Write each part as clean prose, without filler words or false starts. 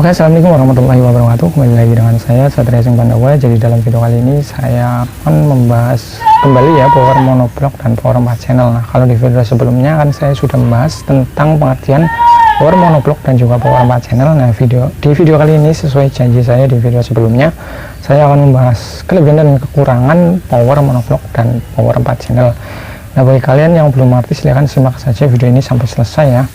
Oke, assalamualaikum warahmatullahi wabarakatuh. Kembali lagi dengan saya Satria Sing Pandawa. Jadi dalam video kali ini saya akan membahas kembali ya power monoblock dan power 4 channel. Nah, kalau di video sebelumnya kan saya sudah membahas tentang pengertian power monoblock dan juga power 4 channel. Nah, di video kali ini sesuai janji saya di video sebelumnya, saya akan membahas kelebihan dan kekurangan power monoblock dan power 4 channel. Nah, bagi kalian yang belum mengerti, silahkan simak saja video ini sampai selesai ya.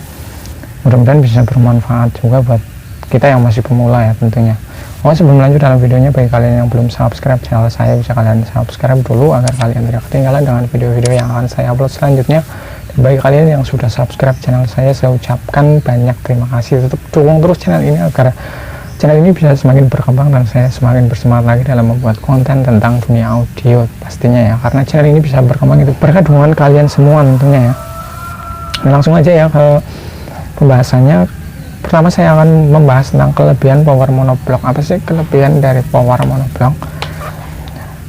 Mudah-mudahan bisa bermanfaat juga buat kita yang masih pemula ya tentunya. Oke, sebelum lanjut dalam videonya, bagi kalian yang belum subscribe channel saya, bisa kalian subscribe dulu agar kalian tidak ketinggalan dengan video-video yang akan saya upload selanjutnya. Dan bagi kalian yang sudah subscribe channel saya ucapkan banyak terima kasih. Tetap dukung terus channel ini agar channel ini bisa semakin berkembang dan saya semakin bersemangat lagi dalam membuat konten tentang dunia audio pastinya ya, karena channel ini bisa berkembang itu berkat dukungan kalian semua tentunya ya. Nah, langsung aja ya ke pembahasannya. Pertama saya akan membahas tentang kelebihan power monoblock. Apa sih kelebihan dari power monoblock?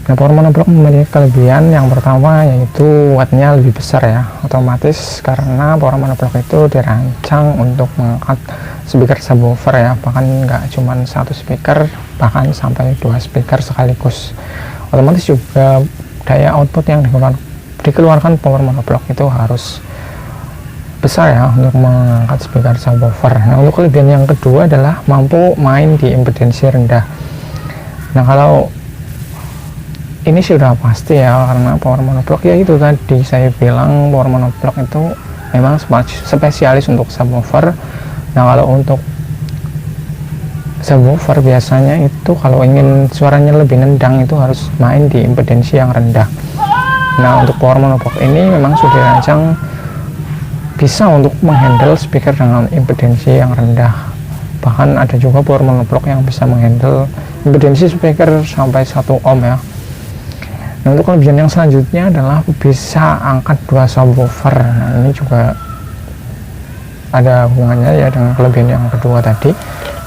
Nah, power monoblock memiliki kelebihan yang pertama yaitu wattnya lebih besar ya, otomatis karena power monoblock itu dirancang untuk mengangkat speaker subwoofer ya, bahkan nggak cuma satu speaker, bahkan sampai 2 speaker sekaligus. Otomatis juga daya output yang dikeluarkan power monoblock itu harus besar ya untuk mengangkat speaker subwoofer. Nah, untuk kelebihan yang kedua adalah mampu main di impedensi rendah. Nah, kalau ini sudah pasti ya, karena power monoblock ya itu tadi saya bilang power monoblock itu memang spesialis untuk subwoofer. Nah, kalau untuk subwoofer biasanya itu kalau ingin suaranya lebih nendang itu harus main di impedensi yang rendah. Nah, untuk power monoblock ini memang sudah dirancang bisa untuk menghandle speaker dengan impedensi yang rendah. Bahkan ada juga power monoblock yang bisa menghandle impedensi speaker sampai 1 ohm ya. Nah, untuk kelebihan yang selanjutnya adalah bisa angkat 2 subwoofer. Nah, ini juga ada hubungannya ya dengan kelebihan yang kedua tadi.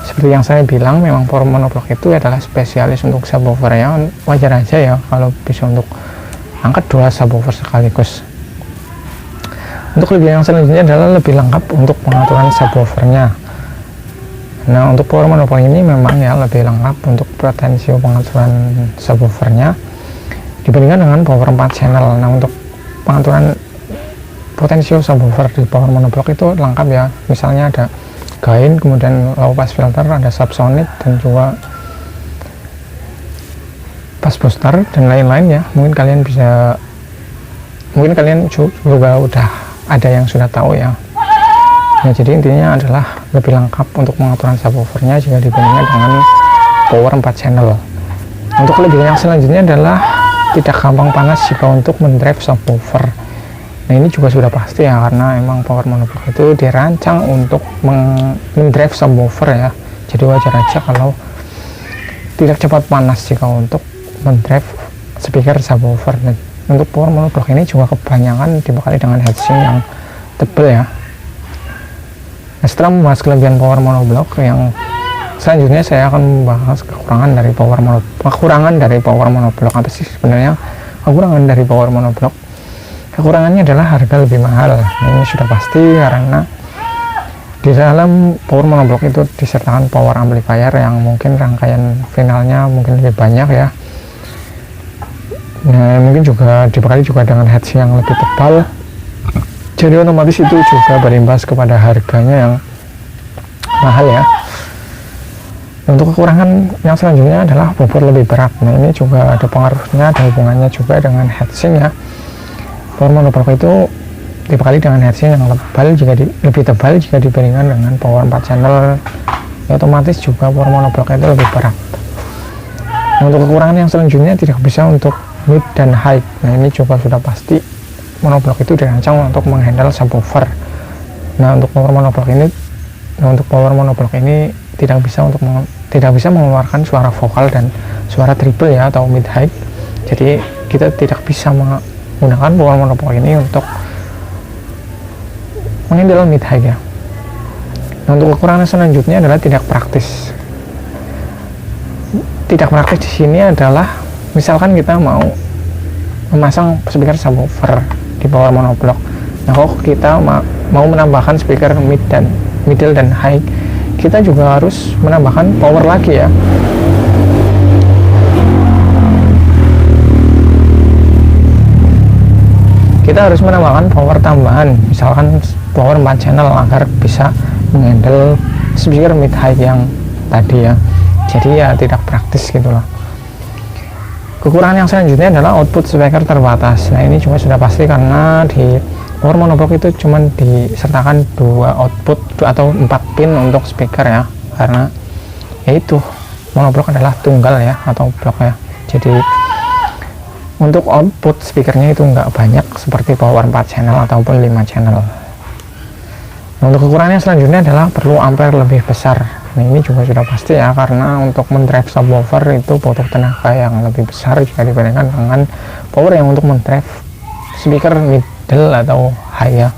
Seperti yang saya bilang, memang power monoblock itu adalah spesialis untuk subwoofer ya. Wajar aja ya kalau bisa untuk angkat 2 subwoofer sekaligus. Untuk kelebihan yang selanjutnya adalah lebih lengkap untuk pengaturan subwoofernya. Nah, untuk power monoblock ini memang ya lebih lengkap untuk potensio pengaturan subwoofernya dibandingkan dengan power 4 channel. Nah, untuk pengaturan potensio subwoofer di power monoblock itu lengkap ya. Misalnya ada gain, kemudian low pass filter, ada subsonic dan juga pass booster dan lain-lain ya. Mungkin kalian juga udah ada yang sudah tahu ya. Nah, jadi intinya adalah lebih lengkap untuk pengaturan subwoofernya jika dibandingkan dengan power 4 channel. Untuk kelebihan yang selanjutnya adalah tidak gampang panas jika untuk mendrive subwoofer. Nah, ini juga sudah pasti ya, karena emang power monoblock itu dirancang untuk mendrive subwoofer ya. Jadi wajar aja kalau tidak cepat panas jika untuk mendrive speaker subwoofer. Nah, untuk power monoblock ini juga kebanyakan dibekali dengan heatsink yang tebal ya. Nah, setelah membahas kelebihan power monoblock, yang selanjutnya saya akan membahas kekurangan dari power monoblock. Apa sih sebenarnya kekurangan dari power monoblock? Kekurangannya adalah harga lebih mahal. Nah, ini sudah pasti karena di dalam power monoblock itu disertakan power amplifier yang mungkin rangkaian finalnya mungkin lebih banyak ya. Nah, mungkin juga dibekali juga dengan heatsink yang lebih tebal, jadi otomatis itu juga berimbas kepada harganya yang mahal ya. Untuk kekurangan yang selanjutnya adalah bobot lebih berat. Nah, ini juga ada pengaruhnya, ada hubungannya juga dengan heatsink ya. Power monoblock itu dibekali dengan heatsink yang lebih tebal jika dibandingkan dengan power 4 channel ya, otomatis juga power monoblock itu lebih berat. Nah, untuk kekurangan yang selanjutnya tidak bisa untuk mid dan high. Nah, ini juga sudah pasti monoblock itu dirancang untuk menghandle subwoofer. Nah, untuk power monoblock ini tidak bisa mengeluarkan suara vokal dan suara triple ya atau mid high. Jadi kita tidak bisa menggunakan power monoblock ini untuk menghandle mid high ya. Nah, untuk kekurangan selanjutnya adalah tidak praktis. Tidak praktis di sini adalah misalkan kita mau memasang speaker subwoofer di power monoblock. Nah, kalau kita mau menambahkan speaker middle dan high, kita juga harus menambahkan power lagi ya. Kita harus menambahkan power tambahan, misalkan power 4 channel agar bisa menghandle speaker mid high yang tadi ya. Jadi ya tidak praktis gitu loh. Kekurangan yang selanjutnya adalah output speaker terbatas. Nah ini juga sudah pasti karena di power monoblock itu cuma disertakan 2 output atau 4 pin untuk speaker ya, karena yaitu monoblock adalah tunggal ya atau blok ya. Jadi untuk output speakernya itu nggak banyak seperti power 4 channel ataupun 5 channel. Nah, untuk kekurangannya selanjutnya adalah perlu ampere lebih besar. Nah ini juga sudah pasti ya, karena untuk mendrive subwoofer itu butuh tenaga yang lebih besar jika dibandingkan dengan power yang untuk mendrive speaker middle atau high ya.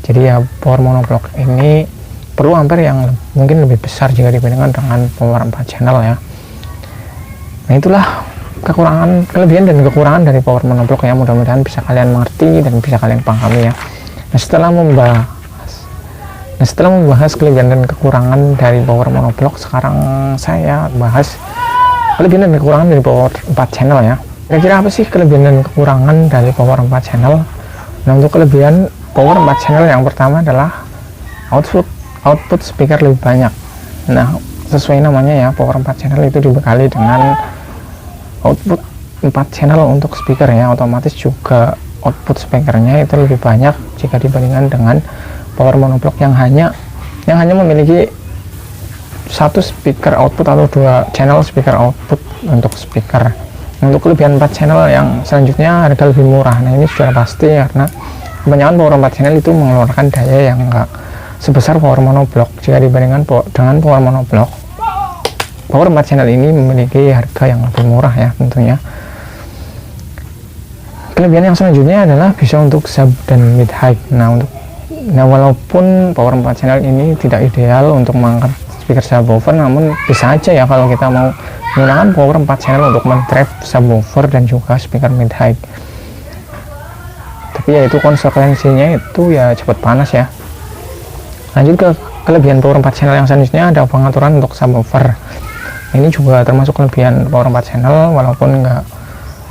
Jadi ya power monoblock ini perlu ampere yang mungkin lebih besar jika dibandingkan dengan power 4 channel ya. Nah itulah kekurangan, kelebihan dan kekurangan dari power monoblock ya. Mudah-mudahan bisa kalian mengerti dan bisa kalian pahami ya. Nah setelah membahas kelebihan dan kekurangan dari power monoblock, sekarang saya bahas kelebihan dan kekurangan dari power 4 channel ya. Kira-kira apa sih kelebihan dan kekurangan dari power 4 channel? Nah untuk kelebihan power 4 channel yang pertama adalah output speaker lebih banyak. Nah sesuai namanya ya, power 4 channel itu dibekali dengan output 4 channel untuk speaker ya, otomatis juga output speakernya itu lebih banyak jika dibandingkan dengan power monoblock yang hanya memiliki 1 speaker output atau 2 channel speaker output untuk speaker. Untuk kelebihan 4 channel yang selanjutnya harga lebih murah. Nah ini sudah pasti karena kebanyakan power 4 channel itu mengeluarkan daya yang enggak sebesar power monoblock. Jika dibandingkan dengan power monoblock, power 4 channel ini memiliki harga yang lebih murah ya tentunya. Kelebihan yang selanjutnya adalah bisa untuk sub dan mid high. Nah walaupun power 4 channel ini tidak ideal untuk mengangkat speaker subwoofer, namun bisa aja ya kalau kita mau menggunakan power 4 channel untuk mendrive subwoofer dan juga speaker mid high. Tapi ya itu konsekuensinya itu ya cepat panas ya. Lanjut ke kelebihan power 4 channel yang selanjutnya, ada pengaturan untuk subwoofer. Ini juga termasuk kelebihan power 4 channel, walaupun nggak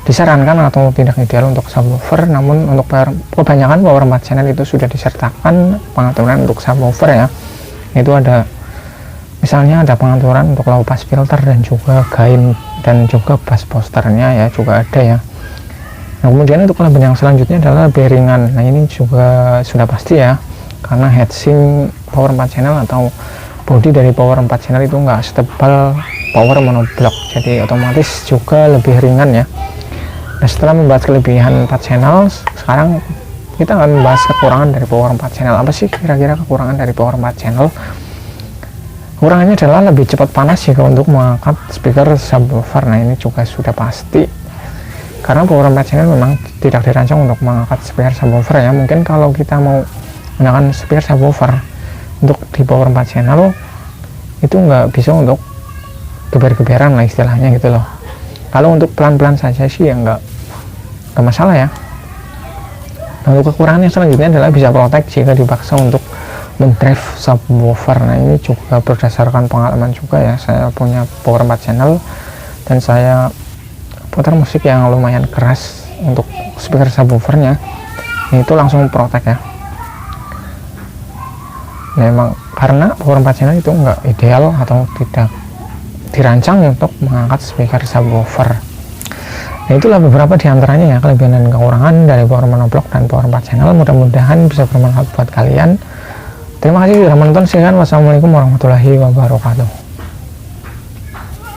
disarankan atau tidak ideal untuk subwoofer, namun untuk kebanyakan power 4 channel itu sudah disertakan pengaturan untuk subwoofer ya. Itu ada misalnya ada pengaturan untuk low pass filter dan juga gain dan juga bass boosternya ya juga ada ya. Nah kemudian untuk kelebihan yang selanjutnya adalah lebih ringan. Nah ini juga sudah pasti ya, karena heatsink power 4 channel atau body dari power 4 channel itu enggak setebal power monoblock, jadi otomatis juga lebih ringan ya. Nah setelah membahas kelebihan 4 channel, sekarang kita akan membahas kekurangan dari power 4 channel. Apa sih kira-kira kekurangan dari power 4 channel? Kekurangannya adalah lebih cepat panas jika untuk mengangkat speaker subwoofer. Nah ini juga sudah pasti, karena power 4 channel memang tidak dirancang untuk mengangkat speaker subwoofer ya. Mungkin kalau kita mau menggunakan speaker subwoofer untuk di power 4 channel itu nggak bisa untuk geber-geberan lah istilahnya gitu loh. Kalau untuk pelan-pelan saja sih ya nggak masalah ya. Nah, untuk kekurangannya selanjutnya adalah bisa protek jika dipaksa untuk mendrive subwoofer. Nah ini juga berdasarkan pengalaman juga ya, saya punya power 4 channel dan saya putar musik yang lumayan keras untuk speaker subwoofernya, itu langsung protek ya. Memang karena power 4 channel itu nggak ideal atau tidak dirancang untuk mengangkat speaker subwoofer. Nah itulah beberapa diantaranya ya kelebihan dan kekurangan dari power monoblock dan power 4 channel. Mudah-mudahan bisa bermanfaat buat kalian. Terima kasih sudah menonton. Wassalamualaikum warahmatullahi wabarakatuh.